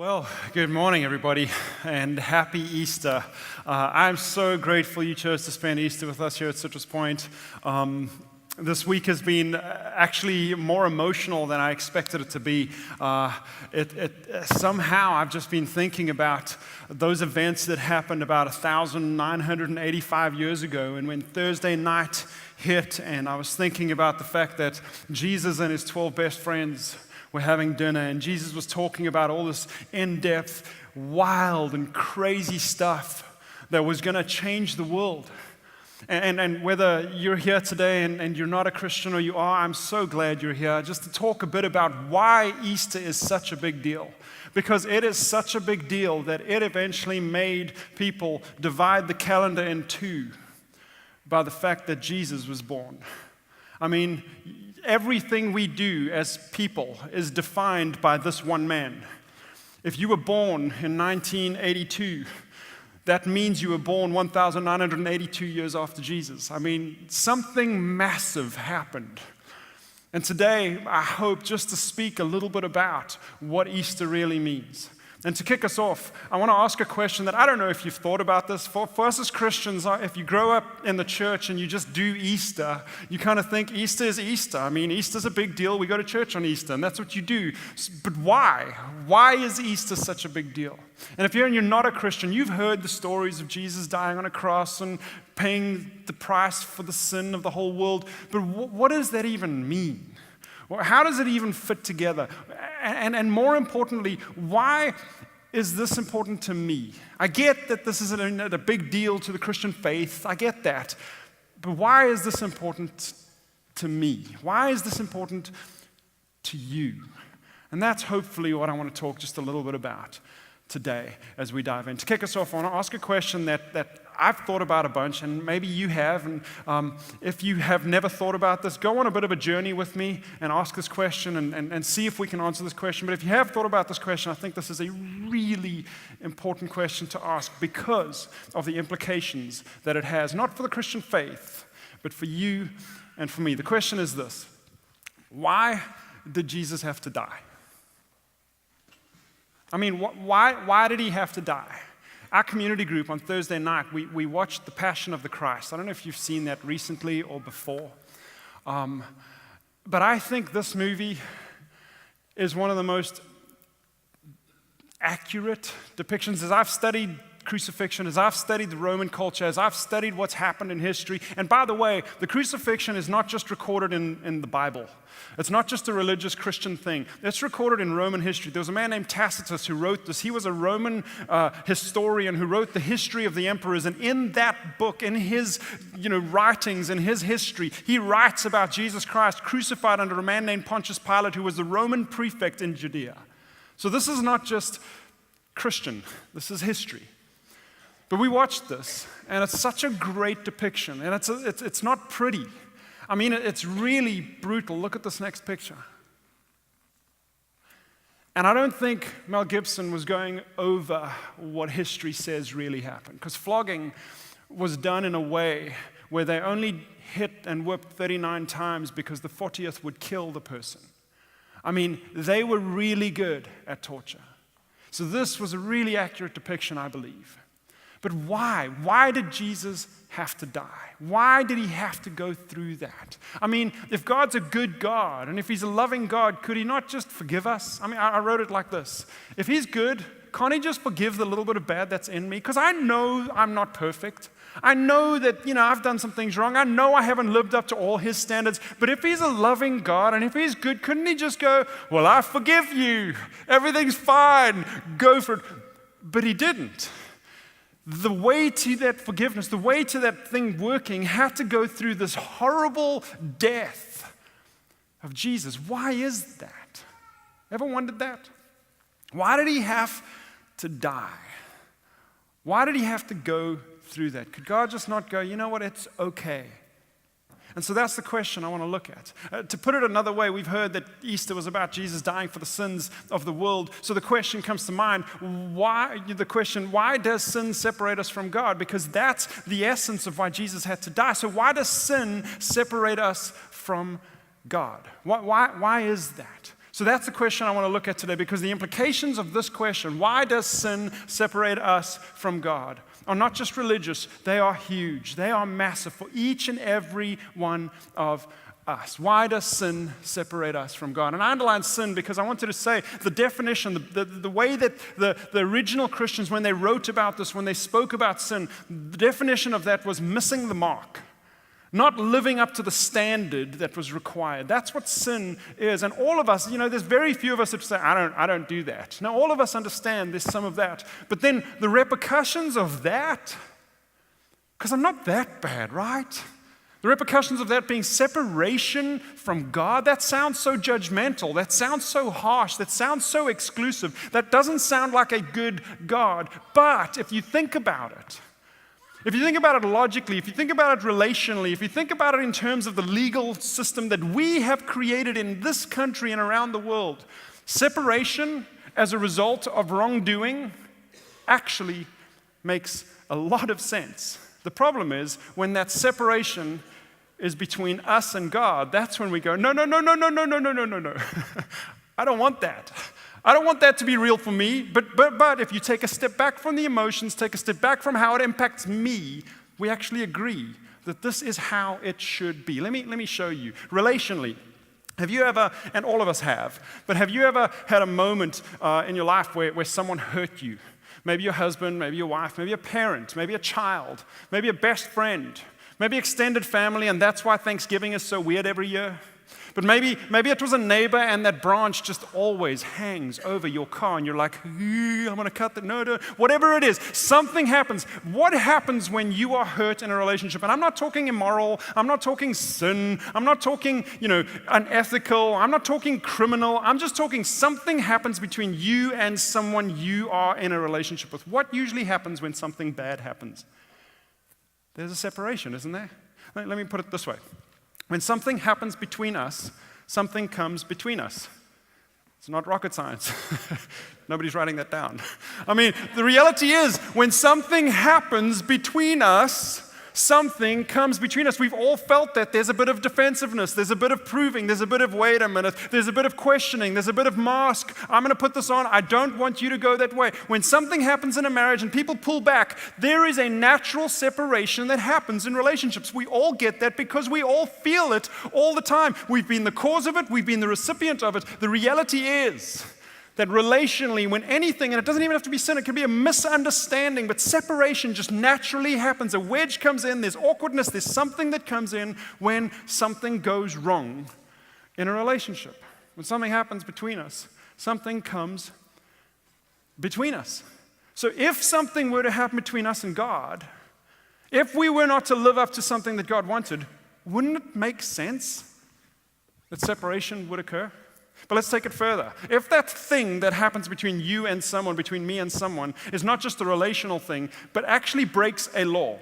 Well, good morning, everybody, and happy Easter. I'm so grateful you chose to spend Easter with us here at Citrus Point. This week has been actually more emotional than I expected it to be. Somehow I've just been thinking about those events that happened about 1,985 years ago, and when Thursday night hit, and I was thinking about the fact that Jesus and his 12 best friends were having dinner, and Jesus was talking about all this in-depth, wild and crazy stuff that was going to change the world. And whether you're here today and you're not a Christian or you are, I'm so glad you're here just to talk a bit about why Easter is such a big deal. Because it is such a big deal that it eventually made people divide the calendar in two by the fact that Jesus was born. I mean, everything we do as people is defined by this one man. If you were born in 1982, that means you were born 1,982 years after Jesus. I mean, something massive happened. And today, I hope just to speak a little bit about what Easter really means. And to kick us off, I want to ask a question that I don't know if you've thought about this. For us as Christians, if you grow up in the church and you just do Easter, you kind of think Easter is Easter. I mean, Easter's a big deal. We go to church on Easter, and that's what you do. But why? Why is Easter such a big deal? And if you're not a Christian, you've heard the stories of Jesus dying on a cross and paying the price for the sin of the whole world. But what does that even mean? How does it even fit together? And more importantly, why is this important to me? I get that this is a big deal to the Christian faith. I get that. But why is this important to me? Why is this important to you? And that's hopefully what I want to talk just a little bit about today as we dive in. To kick us off, I want to ask a question that I've thought about a bunch, and maybe you have, and if you have never thought about this, go on a bit of a journey with me and ask this question and see if we can answer this question. But if you have thought about this question, I think this is a really important question to ask because of the implications that it has, not for the Christian faith, but for you and for me. The question is this: why did Jesus have to die? I mean, why did he have to die? Our community group on Thursday night, we watched The Passion of the Christ. I don't know if you've seen that recently or before. But I think this movie is one of the most accurate depictions. As I've studied crucifixion, as I've studied the Roman culture, as I've studied what's happened in history. And by the way, the crucifixion is not just recorded in the Bible. It's not just a religious Christian thing. It's recorded in Roman history. There was a man named Tacitus who wrote this. He was a Roman historian who wrote the history of the emperors. And in that book, in his writings, in his history, he writes about Jesus Christ crucified under a man named Pontius Pilate, who was the Roman prefect in Judea. So this is not just Christian. This is history. But we watched this, and it's such a great depiction, and it's not pretty. I mean, it's really brutal. Look at this next picture. And I don't think Mel Gibson was going over what history says really happened, because flogging was done in a way where they only hit and whipped 39 times because the 40th would kill the person. I mean, they were really good at torture. So this was a really accurate depiction, I believe. But why? Why did Jesus have to die? Why did he have to go through that? I mean, if God's a good God, and if he's a loving God, could he not just forgive us? I mean, I wrote it like this. If he's good, can't he just forgive the little bit of bad that's in me? Because I know I'm not perfect. I know that, I've done some things wrong. I know I haven't lived up to all his standards. But if he's a loving God, and if he's good, couldn't he just go, well, I forgive you. Everything's fine. Go for it. But he didn't. The way to that forgiveness, the way to that thing working, had to go through this horrible death of Jesus. Why is that? Ever wondered that? Why did he have to die? Why did he have to go through that? Could God just not go, you know what, it's okay? And so that's the question I want to look at. To put it another way, we've heard that Easter was about Jesus dying for the sins of the world. So the question comes to mind, why does sin separate us from God? Because that's the essence of why Jesus had to die. So why does sin separate us from God? Why is that? So that's the question I want to look at today, because the implications of this question, why does sin separate us from God, are not just religious, they are huge. They are massive for each and every one of us. Why does sin separate us from God? And I underline sin because I wanted to say the definition, the way that the original Christians, when they wrote about this, when they spoke about sin, the definition of that was missing the mark. Not living up to the standard that was required. That's what sin is. And all of us, there's very few of us that say, I don't do that. Now, all of us understand there's some of that. But then the repercussions of that, because I'm not that bad, right? The repercussions of that being separation from God, that sounds so judgmental. That sounds so harsh. That sounds so exclusive. That doesn't sound like a good God. But if you think about it, if you think about it logically, if you think about it relationally, if you think about it in terms of the legal system that we have created in this country and around the world, separation as a result of wrongdoing actually makes a lot of sense. The problem is when that separation is between us and God, that's when we go, no. I don't want that. I don't want that to be real for me, but if you take a step back from the emotions, take a step back from how it impacts me, we actually agree that this is how it should be. Let me show you. Relationally, have you ever, and all of us have, but have you ever had a moment in your life where someone hurt you? Maybe your husband, maybe your wife, maybe a parent, maybe a child, maybe a best friend, maybe extended family, and that's why Thanksgiving is so weird every year. But maybe it was a neighbor and that branch just always hangs over your car and you're like, I'm going to cut the, no, whatever it is, something happens. What happens when you are hurt in a relationship? And I'm not talking immoral, I'm not talking sin, I'm not talking, unethical, I'm not talking criminal, I'm just talking something happens between you and someone you are in a relationship with. What usually happens when something bad happens? There's a separation, isn't there? Let me put it this way. When something happens between us, something comes between us. It's not rocket science. Nobody's writing that down. I mean, the reality is, when something happens between us, something comes between us. We've all felt that. There's a bit of defensiveness. There's a bit of proving. There's a bit of, wait a minute. There's a bit of questioning. There's a bit of mask. I'm going to put this on. I don't want you to go that way. When something happens in a marriage and people pull back, there is a natural separation that happens in relationships. We all get that because we all feel it all the time. We've been the cause of it. We've been the recipient of it. The reality is that relationally, when anything, and it doesn't even have to be sin, it can be a misunderstanding, but separation just naturally happens. A wedge comes in, there's awkwardness, there's something that comes in when something goes wrong in a relationship. When something happens between us, something comes between us. So if something were to happen between us and God, if we were not to live up to something that God wanted, wouldn't it make sense that separation would occur? But let's take it further. If that thing that happens between you and someone, between me and someone, is not just a relational thing, but actually breaks a law,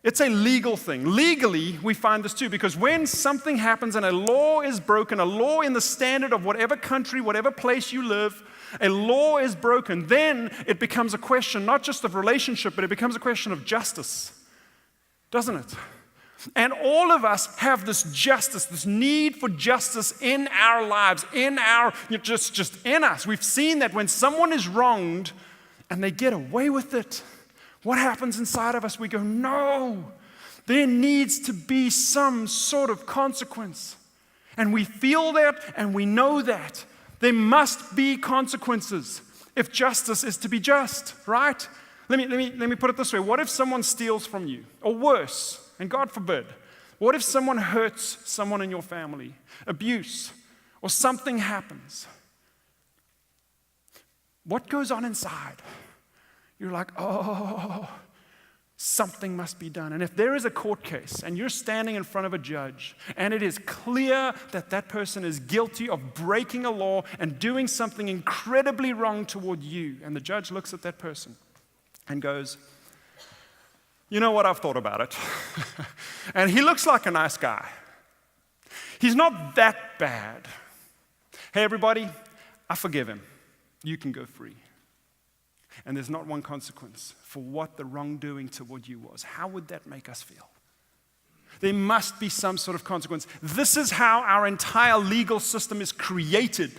it's a legal thing. Legally, we find this too, because when something happens and a law is broken, a law in the standard of whatever country, whatever place you live, a law is broken, then it becomes a question not just of relationship, but it becomes a question of justice, doesn't it? And all of us have this justice, this need for justice in our lives, in our, just in us. We've seen that when someone is wronged and they get away with it, what happens inside of us? We go, no, there needs to be some sort of consequence. And we feel that and we know that. There must be consequences if justice is to be just, right? Let me put it this way. What if someone steals from you? Or worse, and God forbid, what if someone hurts someone in your family? Abuse, or something happens. What goes on inside? You're like, oh, something must be done. And if there is a court case and you're standing in front of a judge and it is clear that that person is guilty of breaking a law and doing something incredibly wrong toward you, and the judge looks at that person and goes, you know what, I've thought about it. And he looks like a nice guy. He's not that bad. Hey, everybody, I forgive him. You can go free. And there's not one consequence for what the wrongdoing toward you was. How would that make us feel? There must be some sort of consequence. This is how our entire legal system is created.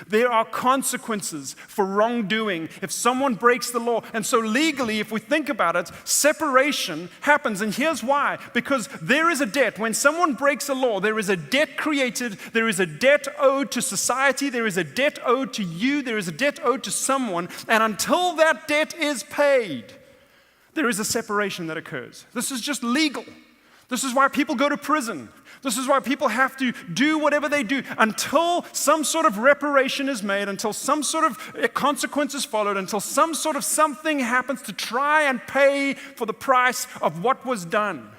There are consequences for wrongdoing if someone breaks the law. And so legally, if we think about it, separation happens. And here's why. Because there is a debt. When someone breaks a law, there is a debt created. There is a debt owed to society. There is a debt owed to you. There is a debt owed to someone. And until that debt is paid, there is a separation that occurs. This is just legal. This is why people go to prison. This is why people have to do whatever they do until some sort of reparation is made, until some sort of consequence is followed, until some sort of something happens to try and pay for the price of what was done.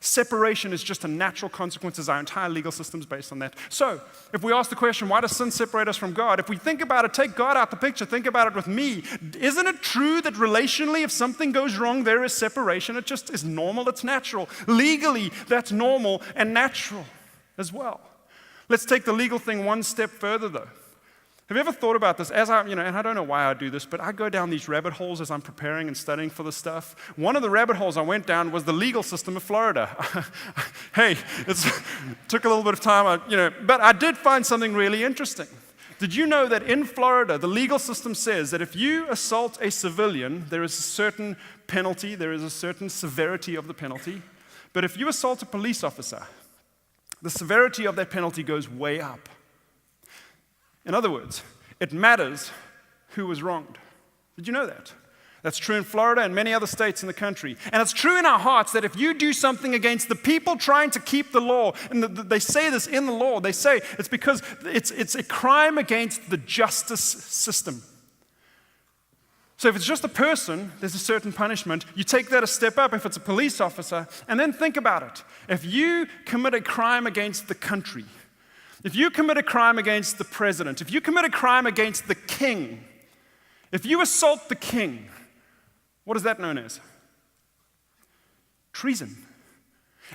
Separation is just a natural consequence. Our entire legal system is based on that. So, if we ask the question, why does sin separate us from God? If we think about it, take God out the picture, think about it with me. Isn't it true that relationally, if something goes wrong, there is separation? It just is normal, it's natural. Legally, that's normal and natural as well. Let's take the legal thing one step further, though. Have you ever thought about this? And I don't know why I do this, but I go down these rabbit holes as I'm preparing and studying for this stuff. One of the rabbit holes I went down was the legal system of Florida. Hey, it took a little bit of time, but I did find something really interesting. Did you know that in Florida, the legal system says that if you assault a civilian, there is a certain penalty, there is a certain severity of the penalty, but if you assault a police officer, the severity of that penalty goes way up. In other words, it matters who was wronged. Did you know that? That's true in Florida and many other states in the country. And it's true in our hearts that if you do something against the people trying to keep the law, and they say this in the law, they say it's because it's a crime against the justice system. So if it's just a person, there's a certain punishment. You take that a step up if it's a police officer, and then think about it. If you commit a crime against the country, if you commit a crime against the president, if you commit a crime against the king, if you assault the king, what is that known as? Treason.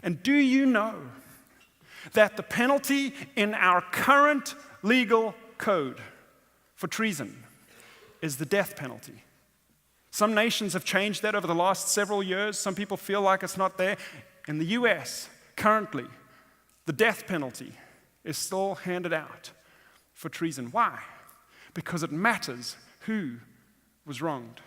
And do you know that the penalty in our current legal code for treason is the death penalty? Some nations have changed that over the last several years. Some people feel like it's not there. In the US, currently, the death penalty is still handed out for treason. Why? Because it matters who was wronged.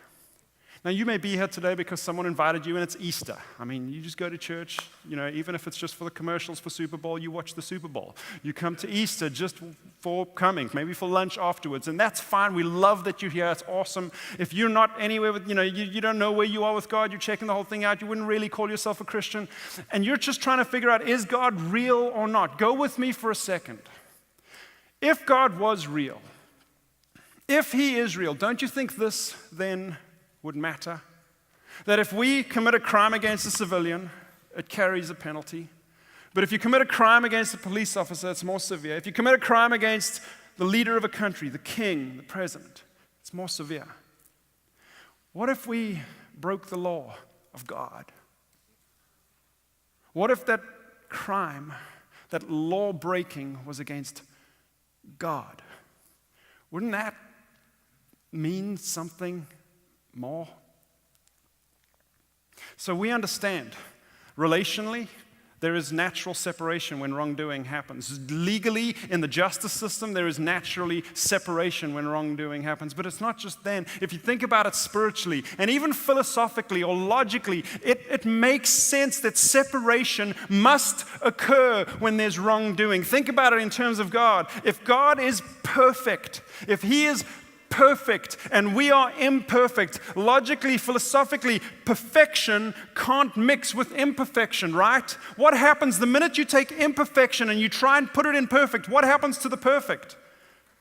Now, you may be here today because someone invited you and it's Easter. I mean, you just go to church, even if it's just for the commercials for Super Bowl, you watch the Super Bowl. You come to Easter just for coming, maybe for lunch afterwards, and that's fine. We love that you're here. It's awesome. If you're not anywhere with, you don't know where you are with God, you're checking the whole thing out, you wouldn't really call yourself a Christian, and you're just trying to figure out, is God real or not? Go with me for a second. If God was real, if He is real, don't you think this then would matter? That if we commit a crime against a civilian, it carries a penalty. But if you commit a crime against a police officer, it's more severe. If you commit a crime against the leader of a country, the king, the president, it's more severe. What if we broke the law of God? What if that crime, that law breaking, was against God? Wouldn't that mean something more? So we understand, relationally, there is natural separation when wrongdoing happens. Legally, in the justice system, there is naturally separation when wrongdoing happens. But it's not just then. If you think about it spiritually, and even philosophically or logically, it makes sense that separation must occur when there's wrongdoing. Think about it in terms of God. If God is perfect, if He is perfect and we are imperfect, logically, philosophically, perfection can't mix with imperfection, right? What happens the minute you take imperfection and you try and put it in perfect? What happens to the perfect?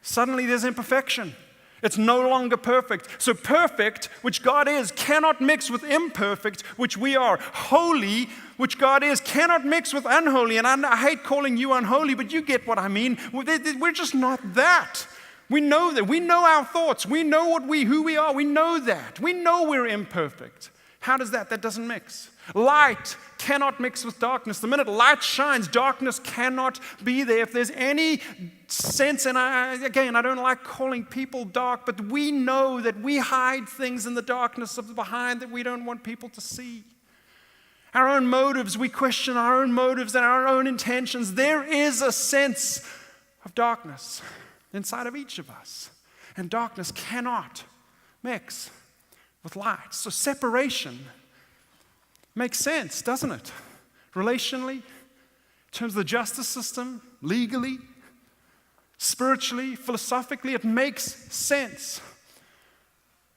Suddenly there's imperfection. It's no longer perfect. So perfect, which God is, cannot mix with imperfect, which we are. Holy, which God is, cannot mix with unholy. And I hate calling you unholy, but you get what I mean. We're just not that. We know that. We know our thoughts. We know who we are. We know that. We know we're imperfect. How does that? That doesn't mix. Light cannot mix with darkness. The minute light shines, darkness cannot be there. If there's any sense, and I don't like calling people dark, but we know that we hide things in the darkness of the behind that we don't want people to see. Our own motives, we question our own motives and our own intentions. There is a sense of darkness. inside of each of us. And darkness cannot mix with light. So separation makes sense, doesn't it? Relationally, in terms of the justice system, legally, spiritually, philosophically, it makes sense.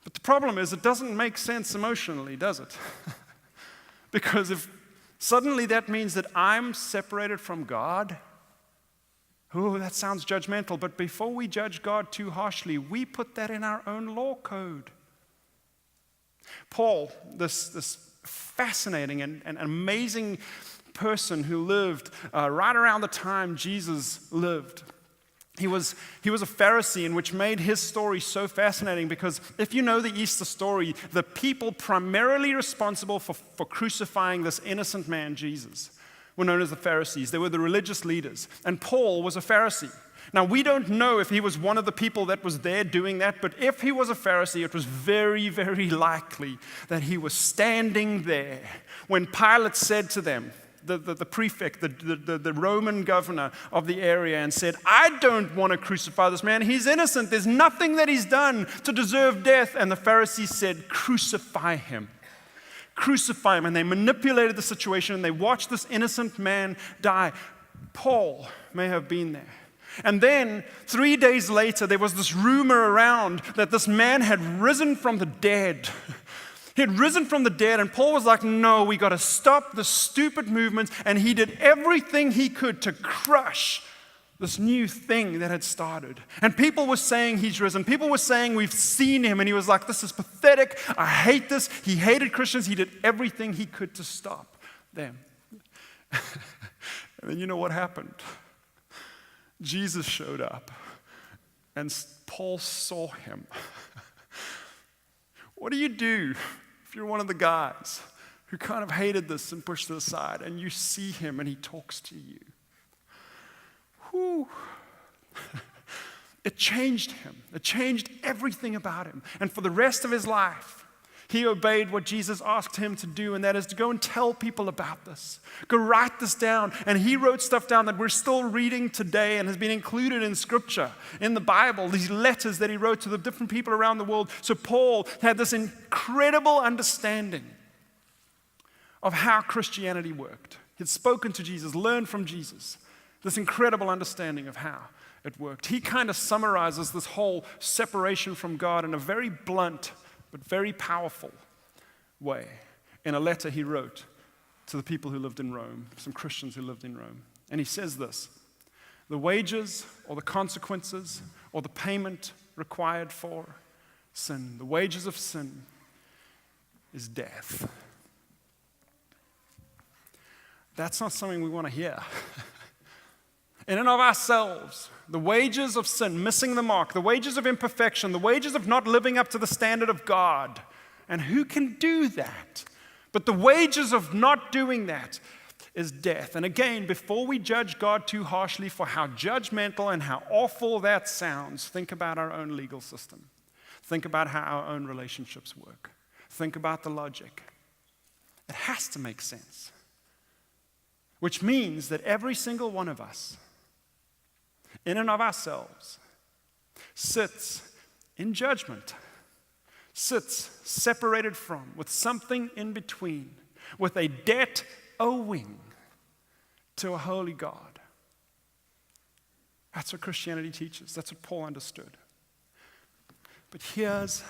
But the problem is it doesn't make sense emotionally, does it? Because if suddenly that means that I'm separated from God, oh, that sounds judgmental, but before we judge God too harshly, we put that in our own law code. Paul, this fascinating and amazing person who lived right around the time Jesus lived, he was a Pharisee, and which made his story so fascinating because if you know the Easter story, the people primarily responsible for crucifying this innocent man, Jesus, were known as the Pharisees. They were the religious leaders. And Paul was a Pharisee. Now, we don't know if he was one of the people that was there doing that, but if he was a Pharisee, it was very, very likely that he was standing there when Pilate said to them, the prefect, the Roman governor of the area, and said, I don't want to crucify this man. He's innocent. There's nothing that he's done to deserve death. And the Pharisees said, crucify him. Crucify him. And they manipulated the situation, and they watched this innocent man die. Paul may have been there. And then 3 days later, there was this rumor around that this man had risen from the dead. He had risen from the dead, and Paul was like, no, we got to stop the stupid movements. And he did everything he could to crush this new thing that had started. And people were saying he's risen. People were saying we've seen him. And he was like, this is pathetic. I hate this. He hated Christians. He did everything he could to stop them. And then you know what happened? Jesus showed up, and Paul saw him. What do you do if you're one of the guys who kind of hated this and pushed it aside, and you see him and he talks to you? Whew. It changed him. It changed everything about him. And for the rest of his life, he obeyed what Jesus asked him to do, and that is to go and tell people about this. Go write this down. And he wrote stuff down that we're still reading today and has been included in Scripture, in the Bible, these letters that he wrote to the different people around the world. So Paul had this incredible understanding of how Christianity worked. He had spoken to Jesus, learned from Jesus, this incredible understanding of how it worked. He kind of summarizes this whole separation from God in a very blunt but very powerful way in a letter he wrote to the people who lived in Rome, some Christians who lived in Rome. And he says this: the wages or the consequences or the payment required for sin, the wages of sin is death. That's not something we want to hear. In and of ourselves, the wages of sin, missing the mark, the wages of imperfection, the wages of not living up to the standard of God. And who can do that? But the wages of not doing that is death. And again, before we judge God too harshly for how judgmental and how awful that sounds, think about our own legal system. Think about how our own relationships work. Think about the logic. It has to make sense. Which means that every single one of us, in and of ourselves, sits in judgment, sits separated from, with something in between, with a debt owing to a holy God. That's what Christianity teaches. That's what Paul understood. But here's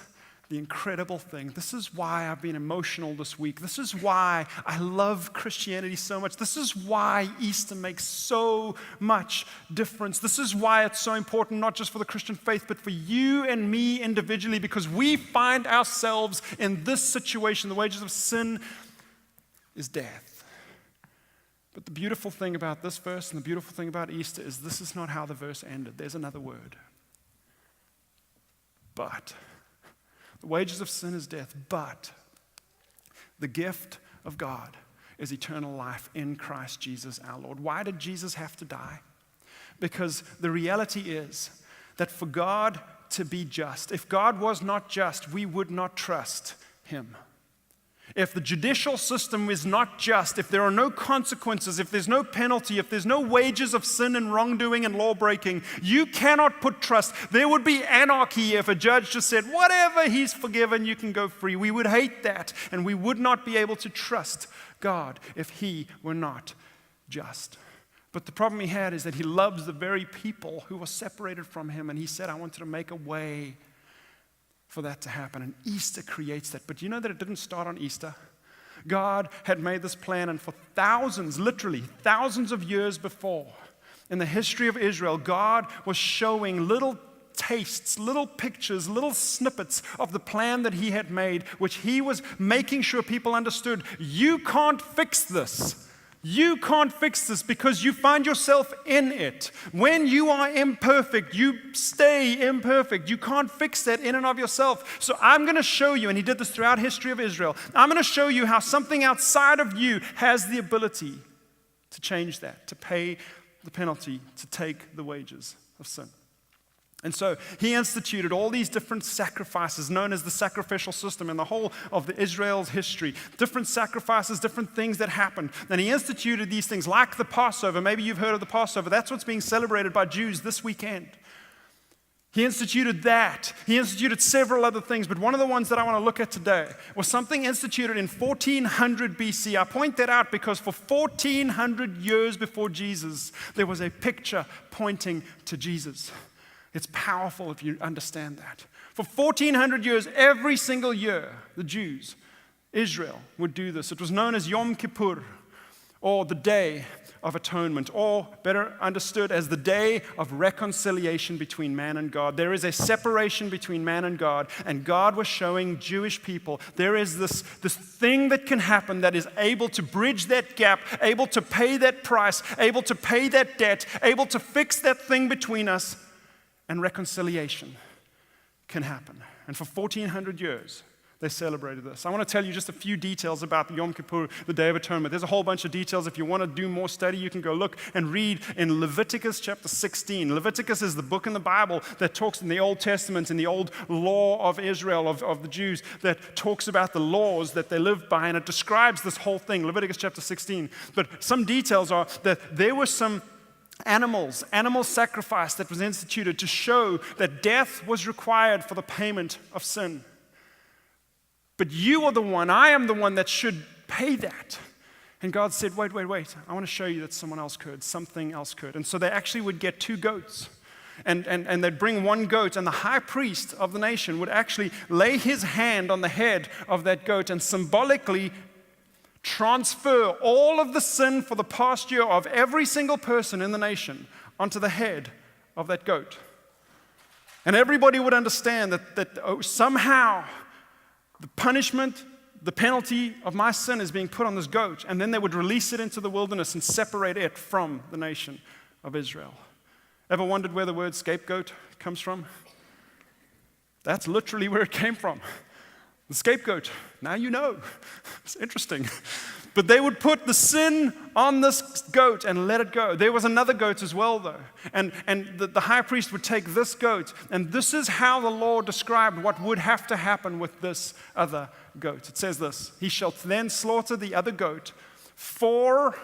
the incredible thing. This is why I've been emotional this week. This is why I love Christianity so much. This is why Easter makes so much difference. This is why it's so important, not just for the Christian faith, but for you and me individually, because we find ourselves in this situation. The wages of sin is death. But the beautiful thing about this verse and the beautiful thing about Easter is this is not how the verse ended. There's another word. But the wages of sin is death, but the gift of God is eternal life in Christ Jesus our Lord. Why did Jesus have to die? Because the reality is that for God to be just, if God was not just, we would not trust him. If the judicial system is not just, if there are no consequences, if there's no penalty, if there's no wages of sin and wrongdoing and law breaking, you cannot put trust. There would be anarchy if a judge just said, whatever, he's forgiven, you can go free. We would hate that, and we would not be able to trust God if he were not just. But the problem he had is that he loves the very people who were separated from him, and he said, I wanted to make a way for that to happen. And Easter creates that. But you know that it didn't start on Easter? God had made this plan, and for thousands, literally thousands of years before, in the history of Israel, God was showing little tastes, little pictures, little snippets of the plan that he had made, which he was making sure people understood. You can't fix this. You can't fix this because you find yourself in it. When you are imperfect, you stay imperfect. You can't fix that in and of yourself. So I'm going to show you, and he did this throughout history of Israel, I'm going to show you how something outside of you has the ability to change that, to pay the penalty, to take the wages of sin. And so he instituted all these different sacrifices known as the sacrificial system in the whole of the Israel's history. Different sacrifices, different things that happened. And he instituted these things like the Passover. Maybe you've heard of the Passover. That's what's being celebrated by Jews this weekend. He instituted that. He instituted several other things, but one of the ones that I want to look at today was something instituted in 1400 BC. I point that out because for 1400 years before Jesus, there was a picture pointing to Jesus. It's powerful if you understand that. For 1400 years, every single year, the Jews, Israel, would do this. It was known as Yom Kippur, or the Day of Atonement, or better understood as the day of reconciliation between man and God. There is a separation between man and God was showing Jewish people there is this thing that can happen that is able to bridge that gap, able to pay that price, able to pay that debt, able to fix that thing between us, and reconciliation can happen. And for 1400 years, they celebrated this. I want to tell you just a few details about the Yom Kippur, the Day of Atonement. There's a whole bunch of details. If you want to do more study, you can go look and read in Leviticus chapter 16. Leviticus is the book in the Bible that talks in the Old Testament, in the old law of Israel, of the Jews, that talks about the laws that they lived by, and it describes this whole thing, Leviticus chapter 16. But some details are that there were some animal sacrifice that was instituted to show that death was required for the payment of sin. But you are the one, I am the one that should pay that. And God said, wait, I want to show you that someone else could, something else could. And so they actually would get 2 goats. And they'd bring 1 goat, and the high priest of the nation would actually lay his hand on the head of that goat and symbolically transfer all of the sin for the past year of every single person in the nation onto the head of that goat. And everybody would understand that somehow the punishment, the penalty of my sin is being put on this goat, and then they would release it into the wilderness and separate it from the nation of Israel. Ever wondered where the word scapegoat comes from? That's literally where it came from. The scapegoat. Now you know. It's interesting. But they would put the sin on this goat and let it go. There was another goat as well, though. And the high priest would take this goat, and this is how the law described what would have to happen with this other goat. It says this: he shall then slaughter the other goat for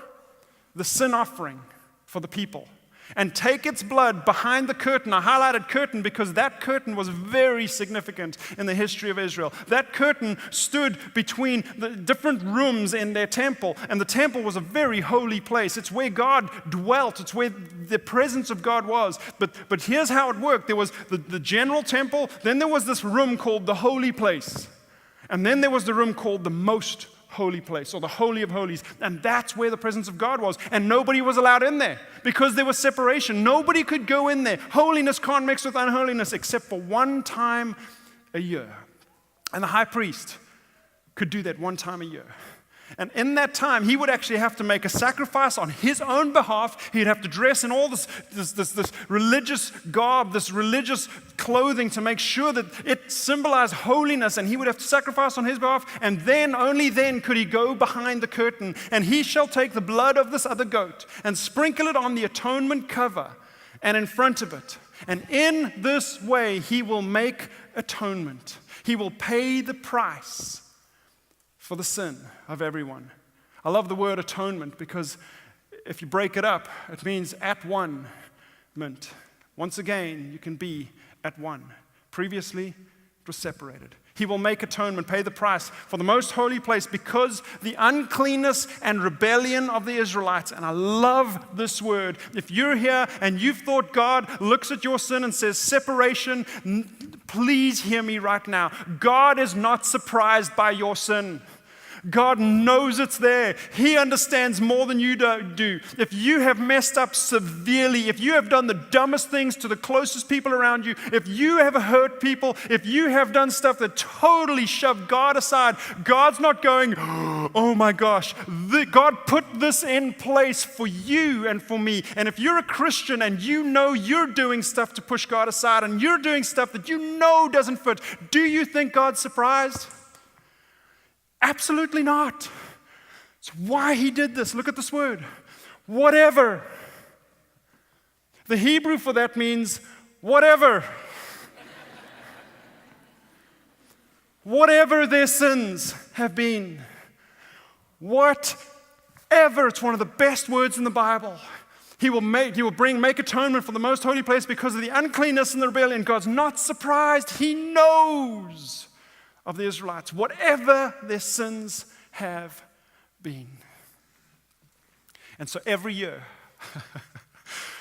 the sin offering for the people, and take its blood behind the curtain. I highlighted curtain because that curtain was very significant in the history of Israel. That curtain stood between the different rooms in their temple, and the temple was a very holy place. It's where God dwelt. It's where the presence of God was. But here's how it worked. There was the general temple, then there was this room called the holy place, and then there was the room called the most holy place, or the Holy of Holies, and that's where the presence of God was, and nobody was allowed in there because there was separation. Nobody could go in there. Holiness can't mix with unholiness except for 1 time a year, and the high priest could do that 1 time a year. And in that time, he would actually have to make a sacrifice on his own behalf. He'd have to dress in all this religious garb, this religious clothing to make sure that it symbolized holiness, and he would have to sacrifice on his behalf, and then, only then, could he go behind the curtain, and he shall take the blood of this other goat and sprinkle it on the atonement cover and in front of it. And in this way, he will make atonement. He will pay the price for the sin of everyone. I love the word atonement because if you break it up, it means at one ment. Once again, you can be at one. Previously, it was separated. He will make atonement, pay the price for the most holy place because the uncleanness and rebellion of the Israelites. And I love this word. If you're here and you've thought God looks at your sin and says separation, please hear me right now. God is not surprised by your sin. God knows it's there. He understands more than you do. If you have messed up severely, if you have done the dumbest things to the closest people around you, if you have hurt people, if you have done stuff that totally shoved God aside, God's not going, oh my gosh, God put this in place for you and for me. And if you're a Christian and you know you're doing stuff to push God aside and you're doing stuff that you know doesn't fit, do you think God's surprised? Absolutely not. It's why he did this. Look at this word. Whatever. The Hebrew for that means whatever. Whatever their sins have been. Whatever. It's one of the best words in the Bible. He will make atonement for the most holy place because of the uncleanness and the rebellion. God's not surprised. He knows of the Israelites, whatever their sins have been. And so every year,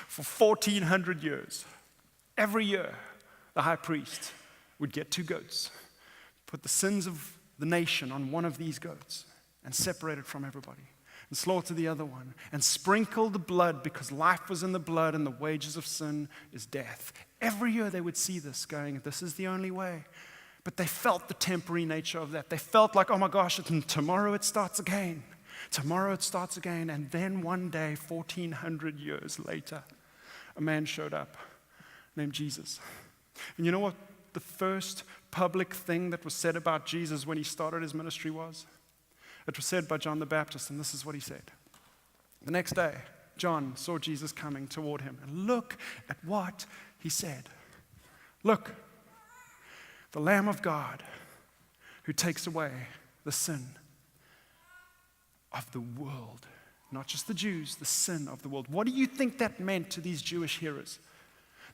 for 1,400 years, every year, the high priest would get 2 goats, put the sins of the nation on one of these goats, and separate it from everybody, and slaughter the other one, and sprinkle the blood, because life was in the blood, and the wages of sin is death. Every year they would see this, going, this is the only way. But they felt the temporary nature of that. They felt like, oh my gosh, tomorrow it starts again. Tomorrow it starts again. And then one day, 1,400 years later, a man showed up named Jesus. And you know what the first public thing that was said about Jesus when he started his ministry was? It was said by John the Baptist, and this is what he said. The next day, John saw Jesus coming toward him. And look at what he said. Look. The Lamb of God who takes away the sin of the world. Not just the Jews, the sin of the world. What do you think that meant to these Jewish hearers?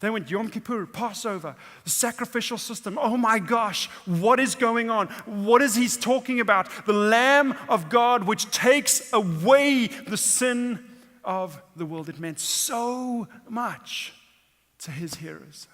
They went Yom Kippur, Passover, the sacrificial system. Oh my gosh, what is going on? What is he talking about? The Lamb of God which takes away the sin of the world. It meant so much to his hearers.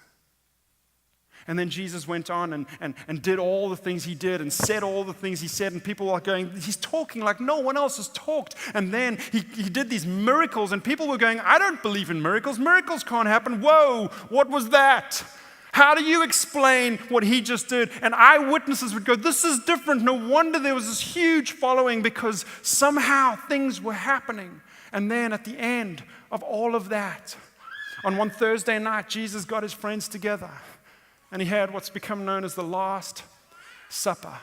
And then Jesus went on and did all the things he did and said all the things he said. And people were going, he's talking like no one else has talked. And then he did these miracles and people were going, I don't believe in miracles. Miracles can't happen. Whoa, what was that? How do you explain what he just did? And eyewitnesses would go, this is different. No wonder there was this huge following because somehow things were happening. And then at the end of all of that, on one Thursday night, Jesus got his friends together. And he had what's become known as the Last Supper.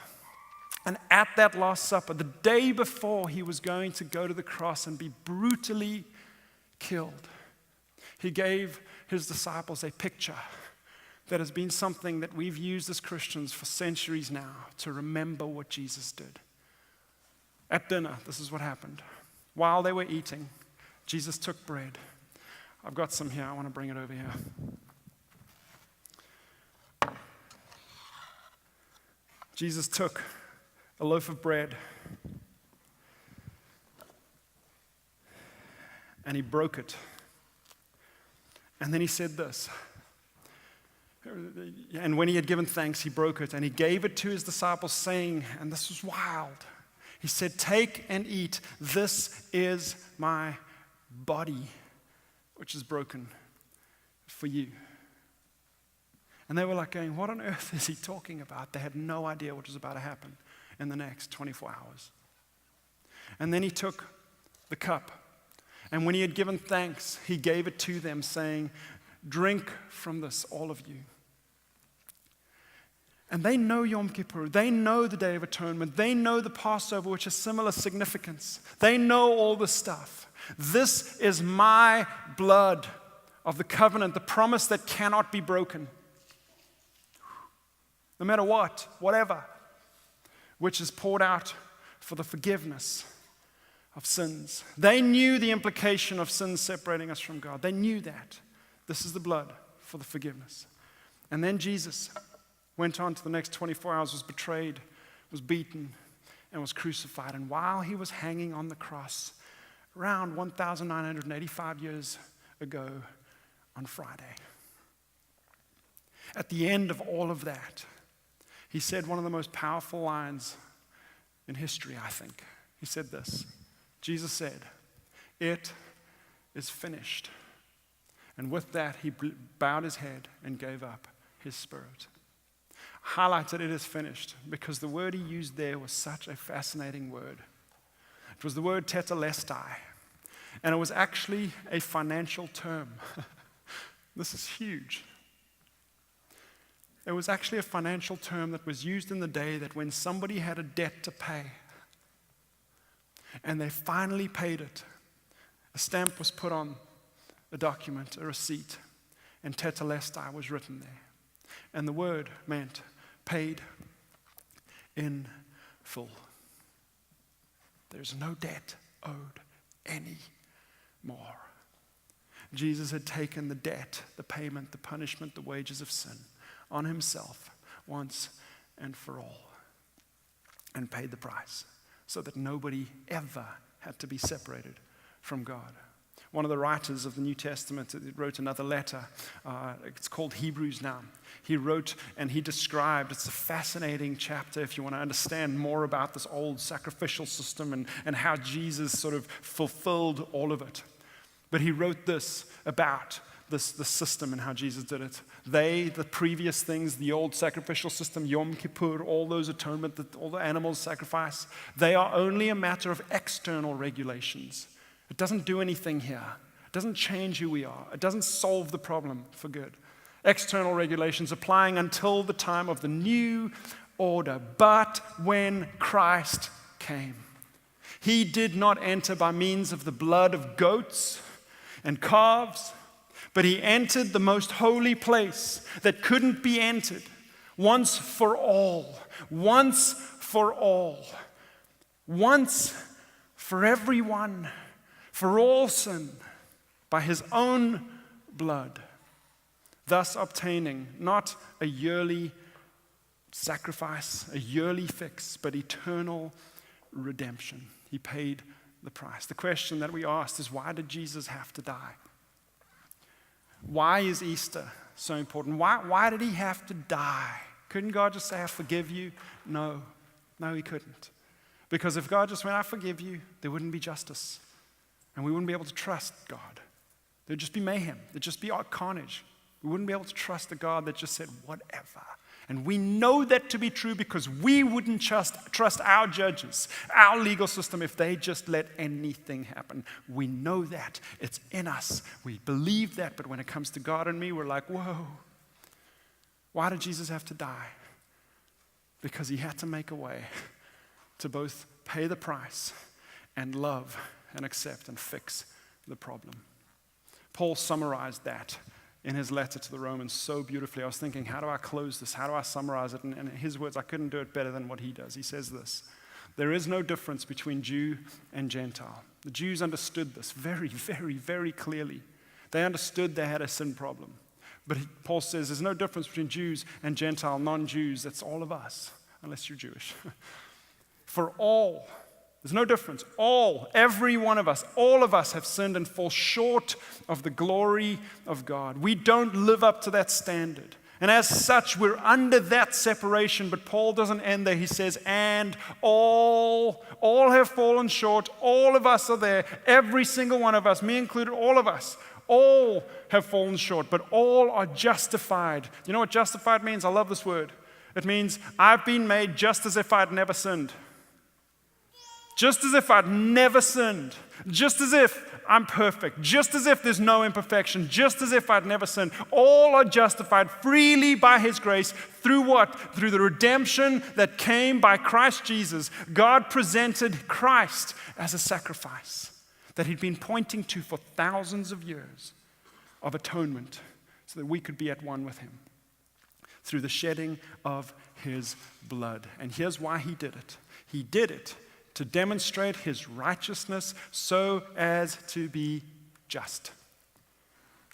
And at that Last Supper, the day before he was going to go to the cross and be brutally killed, he gave his disciples a picture that has been something that we've used as Christians for centuries now to remember what Jesus did. At dinner, this is what happened. While they were eating, Jesus took bread. I've got some here. I want to bring it over here. Jesus took a loaf of bread and he broke it. And then he said this. And when he had given thanks, he broke it and he gave it to his disciples, saying, and this was wild, he said, take and eat. This is my body, which is broken for you. And they were like going, what on earth is he talking about? They had no idea what was about to happen in the next 24 hours. And then he took the cup. And when he had given thanks, he gave it to them, saying, drink from this, all of you. And they know Yom Kippur. They know the Day of Atonement. They know the Passover, which has similar significance. They know all this stuff. This is my blood of the covenant, the promise that cannot be broken. No matter what, whatever, which is poured out for the forgiveness of sins. They knew the implication of sins separating us from God. They knew that. This is the blood for the forgiveness. And then Jesus went on to the next 24 hours, was betrayed, was beaten, and was crucified. And while he was hanging on the cross, around 1,985 years ago on Friday, at the end of all of that, he said one of the most powerful lines in history, I think. He said this. Jesus said, "It is finished." And with that, he bowed his head and gave up his spirit. Highlighted "it is finished" because the word he used there was such a fascinating word. It was the word tetelestai, and it was actually a financial term. This is huge. It was actually a financial term that was used in the day that when somebody had a debt to pay and they finally paid it, a stamp was put on a document, a receipt, and tetelestai was written there. And the word meant paid in full. There's no debt owed anymore. Jesus had taken the debt, the payment, the punishment, the wages of sin on himself once and for all and paid the price so that nobody ever had to be separated from God. One of the writers of the New Testament wrote another letter. It's called Hebrews now. He wrote and he described, it's a fascinating chapter if you want to understand more about this old sacrificial system and how Jesus sort of fulfilled all of it. But he wrote this about the system and how Jesus did it. The previous things, the old sacrificial system, Yom Kippur, all those atonement, all the animals sacrifice, they are only a matter of external regulations. It doesn't do anything here. It doesn't change who we are. It doesn't solve the problem for good. External regulations applying until the time of the new order. But when Christ came, he did not enter by means of the blood of goats and calves, but he entered the most holy place that couldn't be entered once for all, once for all, once for everyone, for all sin, by his own blood, thus obtaining not a yearly sacrifice, a yearly fix, but eternal redemption. He paid the price. The question that we asked is, why did Jesus have to die? Why is Easter so important? Why did he have to die? Couldn't God just say, "I forgive you"? No, he couldn't. Because if God just went, "I forgive you," there wouldn't be justice. And we wouldn't be able to trust God. There'd just be mayhem. There'd just be carnage. We wouldn't be able to trust a God that just said, "Whatever." And we know that to be true because we wouldn't trust our judges, our legal system, if they just let anything happen. We know that. It's in us. We believe that. But when it comes to God and me, we're like, whoa. Why did Jesus have to die? Because he had to make a way to both pay the price and love and accept and fix the problem. Paul summarized that in his letter to the Romans so beautifully. I was thinking, how do I close this? How do I summarize it? And in his words, I couldn't do it better than what he does. He says this: there is no difference between Jew and Gentile. The Jews understood this very, very, very clearly. They understood they had a sin problem. But Paul says there's no difference between Jews and Gentile, non-Jews. That's all of us, unless you're Jewish. For all, there's no difference. Every one of us, all of us have sinned and fall short of the glory of God. We don't live up to that standard. And as such, we're under that separation. But Paul doesn't end there. He says, and all have fallen short. All of us are there. Every single one of us, me included, all of us, all have fallen short. But all are justified. You know what justified means? I love this word. It means I've been made just as if I'd never sinned. Just as if I'd never sinned. Just as if I'm perfect. Just as if there's no imperfection. Just as if I'd never sinned. All are justified freely by his grace. Through what? Through the redemption that came by Christ Jesus. God presented Christ as a sacrifice that he'd been pointing to for thousands of years of atonement so that we could be at one with him through the shedding of his blood. And here's why he did it. He did it to demonstrate his righteousness so as to be just.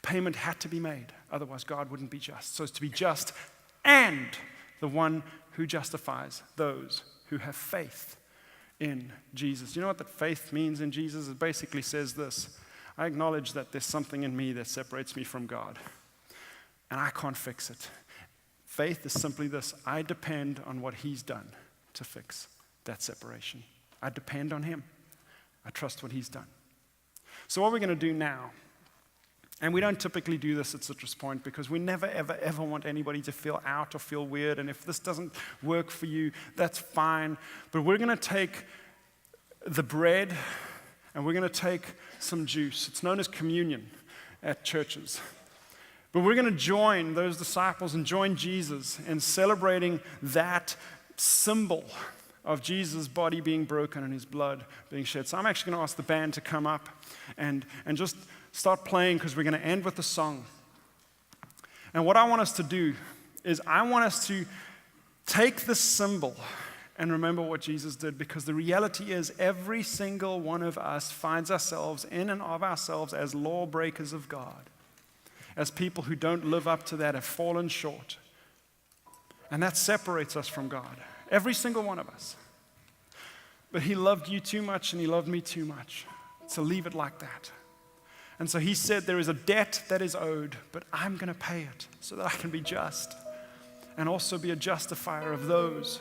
Payment had to be made, otherwise God wouldn't be just. So as to be just and the one who justifies those who have faith in Jesus. You know what that faith means in Jesus? It basically says this: I acknowledge that there's something in me that separates me from God, and I can't fix it. Faith is simply this: I depend on what he's done to fix that separation. I depend on him. I trust what he's done. So what we're going to do now, and we don't typically do this at Citrus Point because we never, ever, ever want anybody to feel out or feel weird. And if this doesn't work for you, that's fine. But we're going to take the bread and we're going to take some juice. It's known as communion at churches. But we're going to join those disciples and join Jesus in celebrating that symbol of Jesus' body being broken and his blood being shed. So I'm actually going to ask the band to come up and just start playing, because we're going to end with a song. And what I want us to do is I want us to take this symbol and remember what Jesus did, because the reality is every single one of us finds ourselves in and of ourselves as lawbreakers of God, as people who don't live up to that, have fallen short. And that separates us from God. Every single one of us. But he loved you too much and he loved me too much to leave it like that. And so he said, there is a debt that is owed, but I'm going to pay it so that I can be just and also be a justifier of those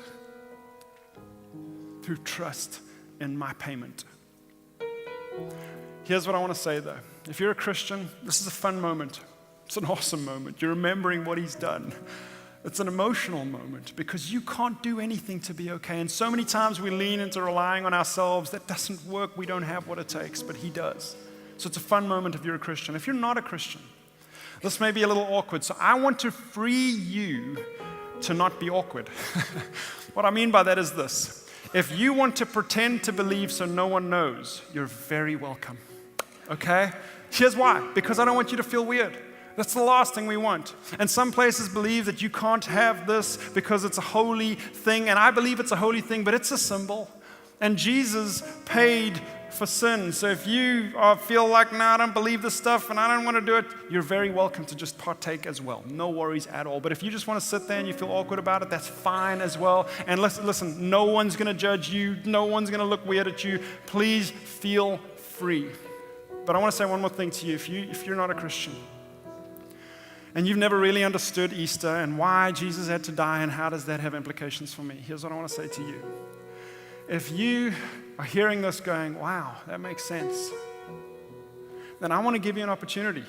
who trust in my payment. Here's what I want to say though. If you're a Christian, this is a fun moment. It's an awesome moment. You're remembering what he's done. It's an emotional moment because you can't do anything to be okay. And so many times we lean into relying on ourselves. That doesn't work. We don't have what it takes, but he does. So it's a fun moment if you're a Christian. If you're not a Christian, this may be a little awkward. So I want to free you to not be awkward. What I mean by that is this. If you want to pretend to believe so no one knows, you're very welcome. Okay? Here's why. Because I don't want you to feel weird. That's the last thing we want. And some places believe that you can't have this because it's a holy thing. And I believe it's a holy thing, but it's a symbol. And Jesus paid for sin. So if you feel like, no, I don't believe this stuff and I don't want to do it, you're very welcome to just partake as well. No worries at all. But if you just want to sit there and you feel awkward about it, that's fine as well. And listen, no one's going to judge you. No one's going to look weird at you. Please feel free. But I want to say one more thing to you. If you're not a Christian, and you've never really understood Easter and why Jesus had to die and how does that have implications for me, here's what I want to say to you. If you are hearing this going, wow, that makes sense, then I want to give you an opportunity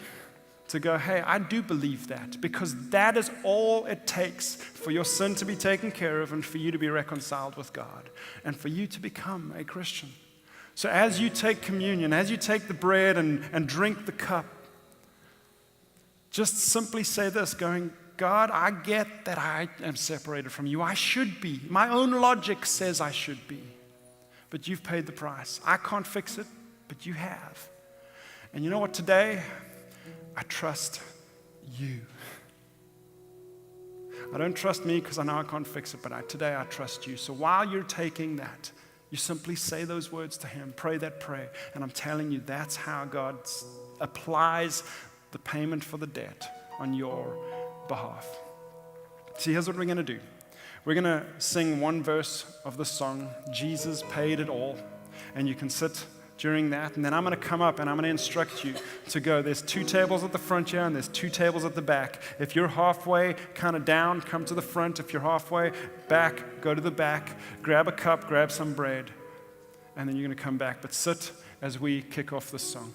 to go, hey, I do believe that, because that is all it takes for your sin to be taken care of and for you to be reconciled with God and for you to become a Christian. So as you take communion, as you take the bread and drink the cup, just simply say this, going, God, I get that I am separated from you. I should be. My own logic says I should be. But you've paid the price. I can't fix it, but you have. And you know what? Today, I trust you. I don't trust me because I know I can't fix it, but today I trust you. So while you're taking that, you simply say those words to him. Pray that prayer. And I'm telling you, that's how God applies the payment for the debt on your behalf. See, here's what we're going to do. We're going to sing one verse of the song, Jesus Paid It All, and you can sit during that, and then I'm going to come up and I'm going to instruct you to go. There's 2 tables at the front here, and there's 2 tables at the back. If you're halfway kind of down, come to the front. If you're halfway back, go to the back, grab a cup, grab some bread, and then you're going to come back. But sit as we kick off this song.